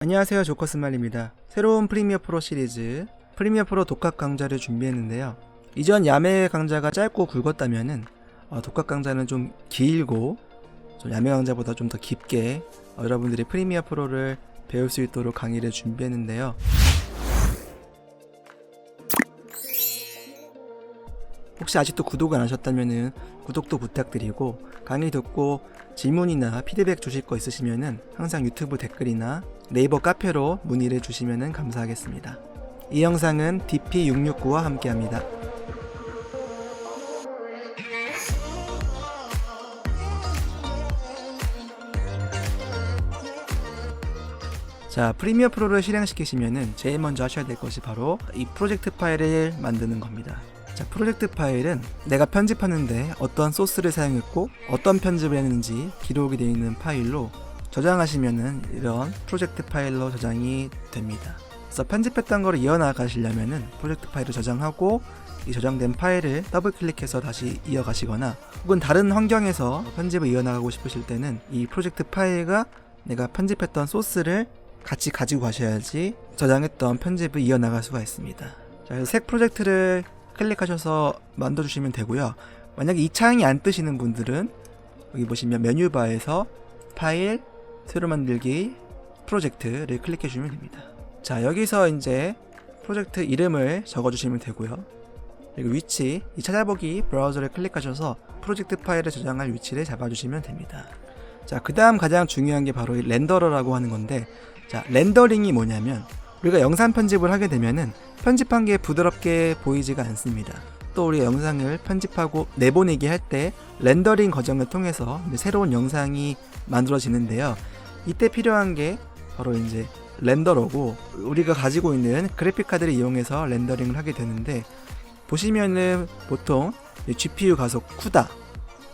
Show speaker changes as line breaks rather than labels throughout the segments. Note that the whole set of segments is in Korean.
안녕하세요, 조커스말입니다. 새로운 프리미어 프로 시리즈 프리미어 프로 독학 강좌를 준비했는데요. 이전 야매 강좌가 짧고 굵었다면은 독학 강좌는 좀 길고 좀 야매 강좌보다 좀 더 깊게 여러분들이 프리미어 프로를 배울 수 있도록 강의를 준비했는데요. 혹시 아직도 구독 안 하셨다면은 구독도 부탁드리고, 강의 듣고 질문이나 피드백 주실 거 있으시면은 항상 유튜브 댓글이나 네이버 카페로 문의를 주시면은 감사하겠습니다. 이 영상은 DP669와 함께합니다. 자, 프리미어 프로를 실행시키시면은 제일 먼저 하셔야 될 것이 바로 이 프로젝트 파일을 만드는 겁니다. 자, 프로젝트 파일은 내가 편집하는데 어떤 소스를 사용했고 어떤 편집을 했는지 기록이 되어 있는 파일로 저장하시면은 이런 프로젝트 파일로 저장이 됩니다. 그래서 편집했던 거를 이어나가시려면은 프로젝트 파일을 저장하고 이 저장된 파일을 더블 클릭해서 다시 이어가시거나, 혹은 다른 환경에서 편집을 이어나가고 싶으실 때는 이 프로젝트 파일과 내가 편집했던 소스를 같이 가지고 가셔야지 저장했던 편집을 이어나갈 수가 있습니다. 자, 그래서 새 프로젝트를 클릭하셔서 만들어주시면 되고요. 만약에 이 창이 안 뜨시는 분들은 여기 보시면 메뉴바에서 파일, 새로 만들기, 프로젝트를 클릭해 주시면 됩니다. 자, 여기서 이제 프로젝트 이름을 적어주시면 되고요. 그리고 위치, 이 찾아보기 브라우저를 클릭하셔서 프로젝트 파일을 저장할 위치를 잡아주시면 됩니다. 자, 그 다음 가장 중요한 게 바로 이 렌더러라고 하는 건데, 자, 렌더링이 뭐냐면 우리가 영상 편집을 하게 되면은 편집한 게 부드럽게 보이지가 않습니다. 또 우리가 영상을 편집하고 내보내기 할 때 렌더링 과정을 통해서 새로운 영상이 만들어지는데요. 이때 필요한 게 바로 이제 렌더러고, 우리가 가지고 있는 그래픽 카드를 이용해서 렌더링을 하게 되는데, 보시면은 보통 GPU 가속 쿠다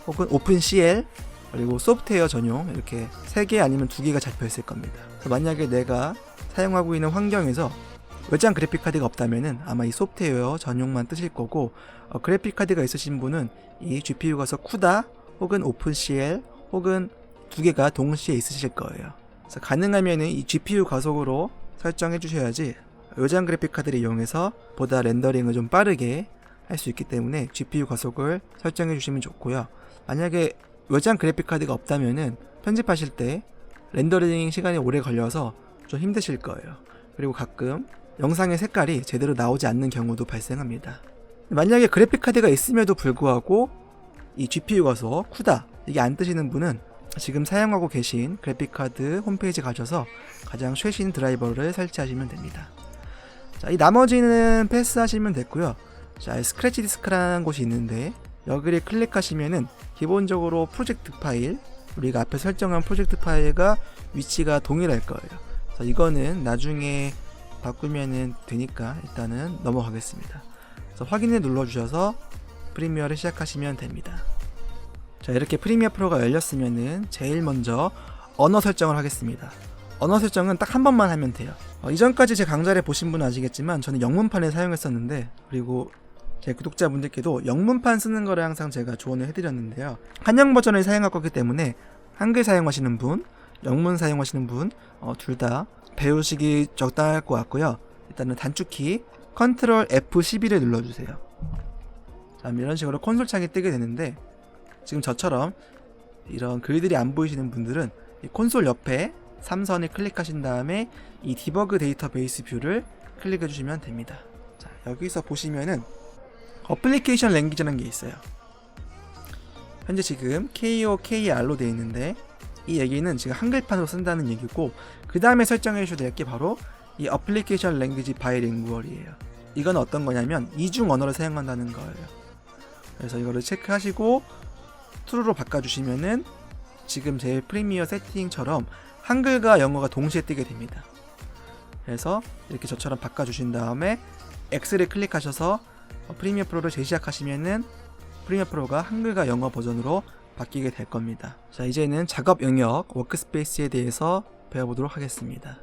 혹은 오픈CL 그리고 소프트웨어 전용 이렇게 3개 아니면 2개가 잡혀 있을 겁니다. 그래서 만약에 내가 사용하고 있는 환경에서 외장 그래픽 카드가 없다면은 아마 이 소프트웨어 전용만 뜨실 거고, 그래픽 카드가 있으신 분은 이 GPU 가속 쿠다 혹은 오픈CL 혹은 2개가 동시에 있으실 거예요. 그래서 가능하면은 이 GPU 가속으로 설정해 주셔야지 외장 그래픽 카드를 이용해서 보다 렌더링을 좀 빠르게 할 수 있기 때문에 GPU 가속을 설정해 주시면 좋고요. 만약에 외장 그래픽 카드가 없다면은 편집하실 때 렌더링 시간이 오래 걸려서 좀 힘드실 거예요. 그리고 가끔 영상의 색깔이 제대로 나오지 않는 경우도 발생합니다. 만약에 그래픽 카드가 있음에도 불구하고 이 GPU 가속 쿠다 이게 안 뜨시는 분은 지금 사용하고 계신 그래픽 카드 홈페이지 가셔서 가장 최신 드라이버를 설치하시면 됩니다. 자, 이 나머지는 패스하시면 됐고요. 자, 스크래치 디스크라는 곳이 있는데 여기를 클릭하시면은 기본적으로 프로젝트 파일, 우리가 앞에 설정한 프로젝트 파일과 위치가 동일할 거예요. 그래서 이거는 나중에 바꾸면은 되니까 일단은 넘어가겠습니다. 그래서 확인을 눌러주셔서 프리미어를 시작하시면 됩니다. 자, 이렇게 프리미어 프로가 열렸으면은 제일 먼저 언어 설정을 하겠습니다. 언어 설정은 딱 한 번만 하면 돼요. 이전까지 제 강좌를 보신 분은 아시겠지만 저는 영문판을 사용했었는데, 그리고 제 구독자분들께도 영문판 쓰는 거를 항상 제가 조언을 해드렸는데요. 한영 버전을 사용할 거기 때문에 한글 사용하시는 분, 영문 사용하시는 분 둘 다 배우시기 적당할 것 같고요. 일단은 단축키 Ctrl F12를 눌러주세요. 자, 이런 식으로 콘솔 창이 뜨게 되는데, 지금 저처럼 이런 글들이 안 보이시는 분들은 이 콘솔 옆에 3선을 클릭하신 다음에 이 디버그 데이터베이스 뷰를 클릭해 주시면 됩니다. 자, 여기서 보시면은 어플리케이션 랭귀지라는 게 있어요. 현재 지금 KOKR로 되어 있는데, 이 얘기는 지금 한글판으로 쓴다는 얘기고, 그 다음에 설정해 주셔야 될 게 바로 이 어플리케이션 랭귀지 바이링구얼이에요. 이건 어떤 거냐면 이중 언어를 사용한다는 거예요. 그래서 이거를 체크하시고 true로 바꿔주시면은 지금 제 프리미어 세팅처럼 한글과 영어가 동시에 뜨게 됩니다. 그래서 이렇게 저처럼 바꿔주신 다음에 X를 클릭하셔서 프리미어 프로를 재시작하시면은 프리미어 프로가 한글과 영어 버전으로 바뀌게 될 겁니다. 자, 이제는 작업 영역 워크스페이스에 대해서 배워보도록 하겠습니다.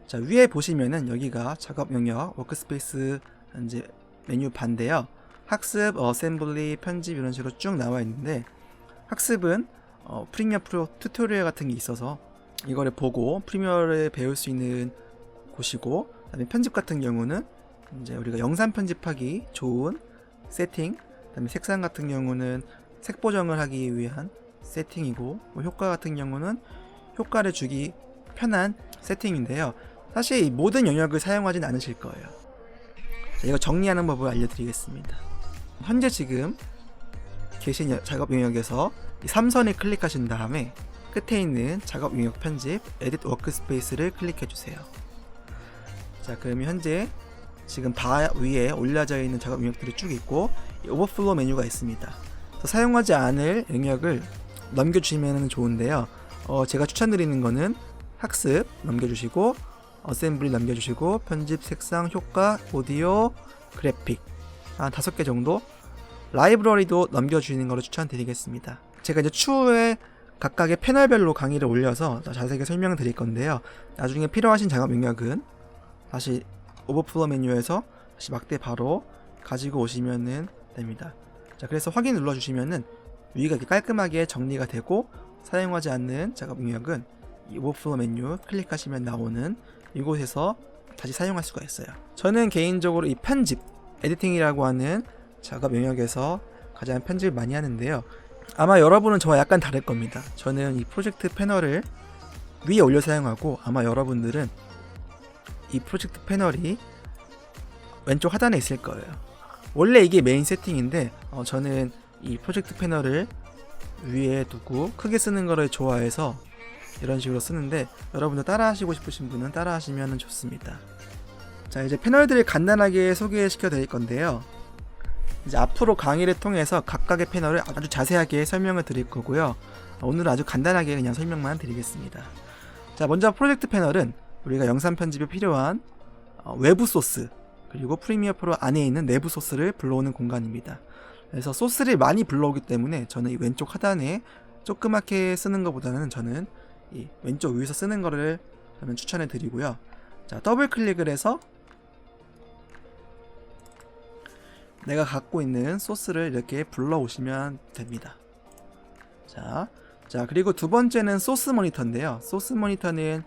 자, 위에 보시면은 여기가 작업 영역 워크스페이스 이제 메뉴 반인데요. 학습, 어셈블리, 편집 이런 식으로 쭉 나와 있는데, 학습은 프리미어 프로 튜토리얼 같은 게 있어서 이거를 보고 프리미어를 배울 수 있는 곳이고, 그다음에 편집 같은 경우는 이제 우리가 영상 편집하기 좋은 세팅, 그다음에 색상 같은 경우는 색 보정을 하기 위한 세팅이고, 뭐 효과 같은 경우는 효과를 주기 편한 세팅인데요. 사실 이 모든 영역을 사용하진 않으실 거예요. 자, 이거 정리하는 법을 알려드리겠습니다. 현재 지금 계신 작업 영역에서 이 3선을 클릭하신 다음에 끝에 있는 작업 영역 편집 에딧 워크스페이스를 클릭해 주세요. 자, 그러면 현재 지금 바 위에 올려져 있는 작업 영역들이 쭉 있고, 이 오버플로우 메뉴가 있습니다. 사용하지 않을 영역을 넘겨주시면 좋은데요. 제가 추천드리는 거는 학습 넘겨주시고, 어셈블리 넘겨주시고, 편집, 색상, 효과, 오디오, 그래픽 한 5개 정도, 라이브러리도 넘겨주시는 거를 추천드리겠습니다. 제가 이제 추후에 각각의 패널별로 강의를 올려서 자세하게 설명을 드릴 건데요. 나중에 필요하신 작업 영역은 다시 오버플로우 메뉴에서 다시 막대 바로 가지고 오시면 됩니다. 자, 그래서 확인 눌러주시면은 위가 이렇게 깔끔하게 정리가 되고, 사용하지 않는 작업 영역은 이 오버플로우 메뉴 클릭하시면 나오는 이곳에서 다시 사용할 수가 있어요. 저는 개인적으로 이 편집, 에디팅이라고 하는 작업 영역에서 가장 편집을 많이 하는데요. 아마 여러분은 저와 약간 다를 겁니다. 저는 이 프로젝트 패널을 위에 올려 사용하고, 아마 여러분들은 이 프로젝트 패널이 왼쪽 하단에 있을 거예요. 원래 이게 메인 세팅인데 저는 이 프로젝트 패널을 위에 두고 크게 쓰는 거를 좋아해서 이런 식으로 쓰는데, 여러분들 따라 하시고 싶으신 분은 따라 하시면 좋습니다. 자, 이제 패널들을 간단하게 소개시켜 드릴 건데요. 이제 앞으로 강의를 통해서 각각의 패널을 아주 자세하게 설명을 드릴 거고요. 오늘은 아주 간단하게 그냥 설명만 드리겠습니다. 자, 먼저 프로젝트 패널은 우리가 영상 편집에 필요한 외부 소스, 그리고 프리미어 프로 안에 있는 내부 소스를 불러오는 공간입니다. 그래서 소스를 많이 불러오기 때문에 저는 이 왼쪽 하단에 조그맣게 쓰는 것보다는 저는 이 왼쪽 위에서 쓰는 거를 저는 추천해 드리고요. 자, 더블 클릭을 해서 내가 갖고 있는 소스를 이렇게 불러오시면 됩니다. 자, 그리고 두 번째는 소스 모니터인데요. 소스 모니터는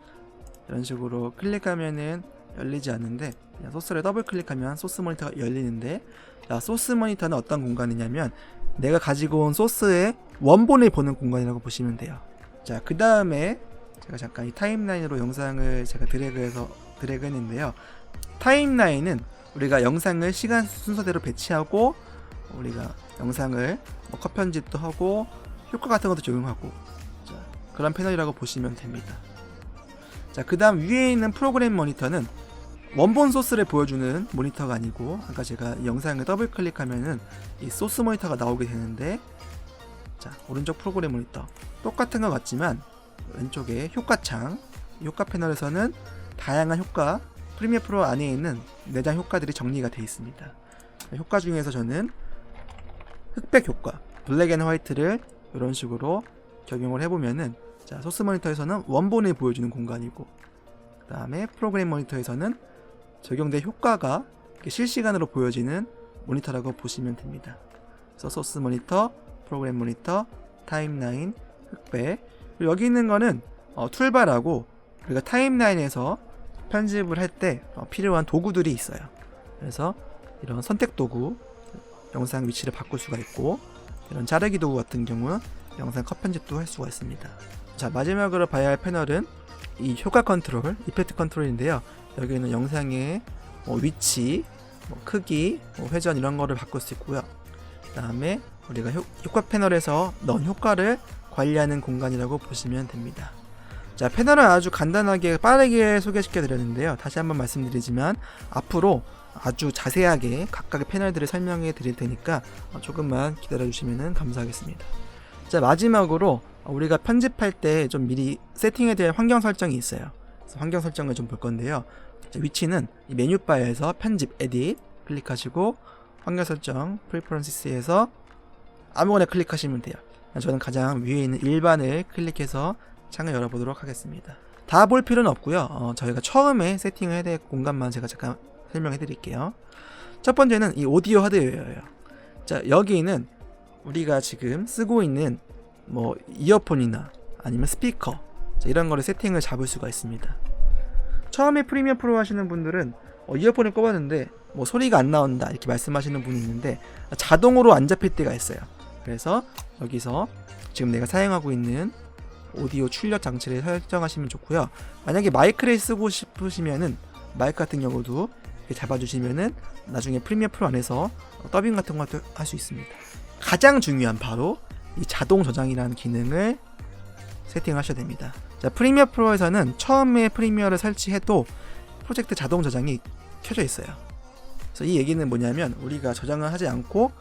이런 식으로 클릭하면은 열리지 않는데, 그냥 소스를 더블 클릭하면 소스 모니터가 열리는데, 자, 소스 모니터는 어떤 공간이냐면 내가 가지고 온 소스의 원본을 보는 공간이라고 보시면 돼요. 자, 그 다음에 제가 잠깐 이 타임라인으로 영상을 제가 드래그 했는데요. 타임라인은 우리가 영상을 시간 순서대로 배치하고, 우리가 영상을 컷 편집도 하고 효과 같은 것도 적용하고, 자, 그런 패널이라고 보시면 됩니다. 자, 그 다음 위에 있는 프로그램 모니터는 원본 소스를 보여주는 모니터가 아니고, 아까 제가 이 영상을 더블 클릭하면은 이 소스 모니터가 나오게 되는데, 자, 오른쪽 프로그램 모니터 똑같은 것 같지만 왼쪽에 효과창, 효과 패널에서는 다양한 효과, 프리미어 프로 안에 있는 내장 효과들이 정리가 되어 있습니다. 효과 중에서 저는 흑백 효과, 블랙 앤 화이트를 이런 식으로 적용을 해보면은, 자, 소스 모니터에서는 원본을 보여주는 공간이고, 그 다음에 프로그램 모니터에서는 적용된 효과가 실시간으로 보여지는 모니터라고 보시면 됩니다. 그래서 소스 모니터, 프로그램 모니터, 타임라인, 흑백, 그리고 여기 있는 거는 툴바라고 우리가 타임라인에서 편집을 할 때 필요한 도구들이 있어요. 그래서 이런 선택 도구, 영상 위치를 바꿀 수가 있고, 이런 자르기 도구 같은 경우는 영상 컷 편집도 할 수가 있습니다. 자, 마지막으로 봐야 할 패널은 이 효과 컨트롤, 이펙트 컨트롤인데요. 여기는 영상의 위치, 크기, 회전 이런 거를 바꿀 수 있고요. 그 다음에 우리가 효과 패널에서 넣은 효과를 관리하는 공간이라고 보시면 됩니다. 자, 패널은 아주 간단하게 빠르게 소개시켜 드렸는데요. 다시 한번 말씀드리지만 앞으로 아주 자세하게 각각의 패널들을 설명해 드릴 테니까 조금만 기다려 주시면 감사하겠습니다. 자, 마지막으로 우리가 편집할 때 좀 미리 세팅해야 될 환경 설정이 있어요. 그래서 환경 설정을 좀 볼 건데요. 자, 위치는 이 메뉴바에서 편집, 에딧 클릭하시고 환경 설정, 프리퍼런시스에서 아무거나 클릭하시면 돼요. 저는 가장 위에 있는 일반을 클릭해서 창을 열어보도록 하겠습니다. 다 볼 필요는 없고요. 저희가 처음에 세팅을 해야 될 공간만 제가 잠깐 설명해 드릴게요. 첫 번째는 이 오디오 하드웨어예요. 자, 여기는 우리가 지금 쓰고 있는 이어폰이나 아니면 스피커, 자, 이런 거를 세팅을 잡을 수가 있습니다. 처음에 프리미어 프로 하시는 분들은 이어폰을 꼽았는데 뭐 소리가 안 나온다 이렇게 말씀하시는 분이 있는데 자동으로 안 잡힐 때가 있어요. 그래서 여기서 지금 내가 사용하고 있는 오디오 출력 장치를 설정하시면 좋고요. 만약에 마이크를 쓰고 싶으시면은 마이크 같은 경우도 이렇게 잡아주시면은 나중에 프리미어 프로 안에서 더빙 같은 것도 할 수 있습니다. 가장 중요한 바로 이 자동 저장이라는 기능을 세팅하셔야 됩니다. 자, 프리미어 프로에서는 처음에 프리미어를 설치해도 프로젝트 자동 저장이 켜져 있어요. 그래서 이 얘기는 뭐냐면 우리가 저장을 하지 않고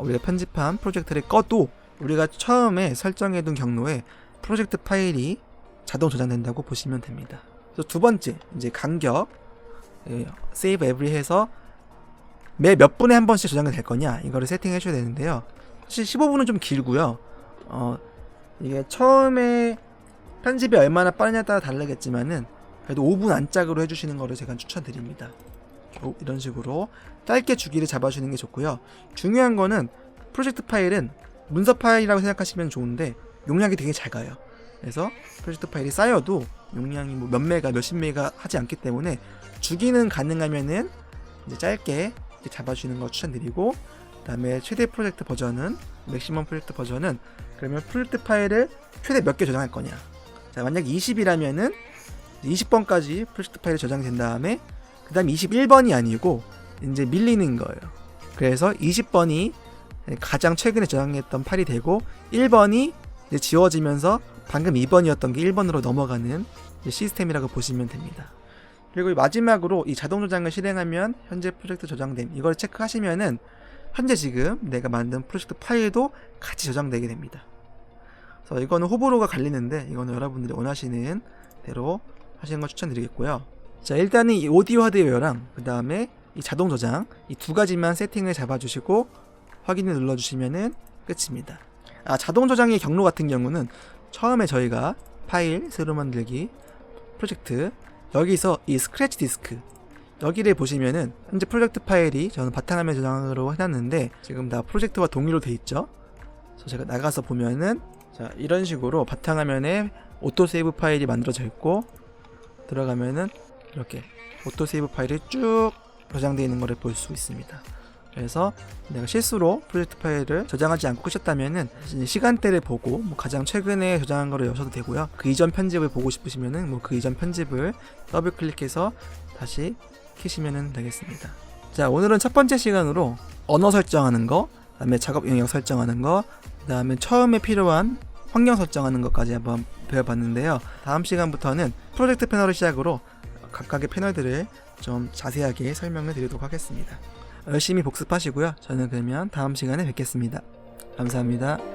우리가 편집한 프로젝트를 꺼도 우리가 처음에 설정해둔 경로에 프로젝트 파일이 자동 저장된다고 보시면 됩니다. 그래서 두 번째, 이제 간격, Save Every 해서 매 몇 분에 한 번씩 저장이 될 거냐 이거를 세팅해 줘야 되는데요. 사실 15분은 좀 길고요. 이게 처음에 편집이 얼마나 빠르냐에 따라 다르겠지만은 그래도 5분 안짝으로 해주시는 거를 제가 추천드립니다. 이런 식으로 짧게 주기를 잡아주는 게 좋고요. 중요한 거는 프로젝트 파일은 문서 파일이라고 생각하시면 좋은데 용량이 되게 작아요. 그래서 프로젝트 파일이 쌓여도 용량이 뭐 몇 메가 몇십 메가 하지 않기 때문에 주기는 가능하면은 이제 짧게 잡아주는 거 추천드리고, 그 다음에 최대 프로젝트 버전은 맥시멈 프로젝트 버전은 그러면 프로젝트 파일을 최대 몇 개 저장할 거냐. 자, 만약 20이라면은 20번까지 프로젝트 파일이 저장된 다음에 그 다음 21번이 아니고 이제 밀리는 거예요. 그래서 20번이 가장 최근에 저장했던 파일이 되고 1번이 이제 지워지면서 방금 2번이었던 게 1번으로 넘어가는 시스템이라고 보시면 됩니다. 그리고 마지막으로 이 자동 저장을 실행하면 현재 프로젝트 저장됨 이걸 체크하시면은 현재 지금 내가 만든 프로젝트 파일도 같이 저장되게 됩니다. 그래서 이거는 호불호가 갈리는데 이거는 여러분들이 원하시는 대로 하시는 걸 추천드리겠고요. 자, 일단은 이 오디오 하드웨어랑 그 다음에 이 자동 저장 이 두 가지만 세팅을 잡아주시고 확인을 눌러주시면은 끝입니다. 자동 저장의 경로 같은 경우는 처음에 저희가 파일 새로 만들기 프로젝트 여기서 이 스크래치 디스크 여기를 보시면은 현재 프로젝트 파일이 저는 바탕화면 저장으로 해놨는데 지금 다 프로젝트와 동일로 돼 있죠. 그래서 제가 나가서 보면은 자, 이런 식으로 바탕화면에 오토세이브 파일이 만들어져 있고 들어가면은 이렇게 오토세이브 파일이 쭉 저장되어 있는 것을 볼 수 있습니다. 그래서 내가 실수로 프로젝트 파일을 저장하지 않고 끄셨다면은 시간대를 보고 뭐 가장 최근에 저장한 거를 여셔도 되고요. 그 이전 편집을 보고 싶으시면은 뭐 그 이전 편집을 더블 클릭해서 다시 키시면 되겠습니다. 자, 오늘은 첫 번째 시간으로 언어 설정하는 거, 그 다음에 작업 영역 설정하는 거, 그 다음에 처음에 필요한 환경 설정하는 것까지 한번 배워봤는데요. 다음 시간부터는 프로젝트 패널을 시작으로 각각의 패널들을 좀 자세하게 설명을 드리도록 하겠습니다. 열심히 복습하시고요. 저는 그러면 다음 시간에 뵙겠습니다. 감사합니다.